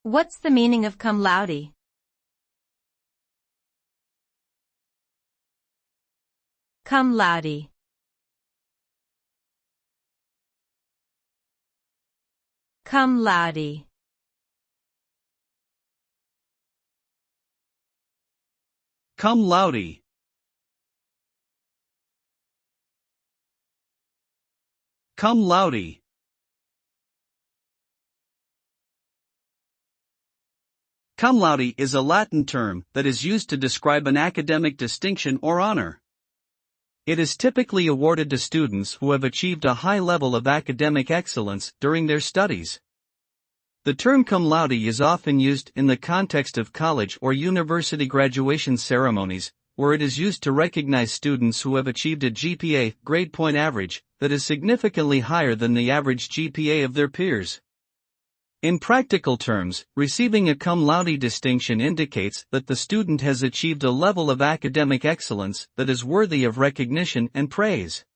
What's the meaning of cum laude? Cum laude. Cum laude. Cum laude. Cum laude. Cum laude is a Latin term that is used to describe an academic distinction or honor. It is typically awarded to students who have achieved a high level of academic excellence during their studies. The term cum laude is often used in the context of college or university graduation ceremonies, where it is used to recognize students who have achieved a GPA grade point average that is significantly higher than the average GPA of their peers. In practical terms, receiving a cum laude distinction indicates that the student has achieved a level of academic excellence that is worthy of recognition and praise.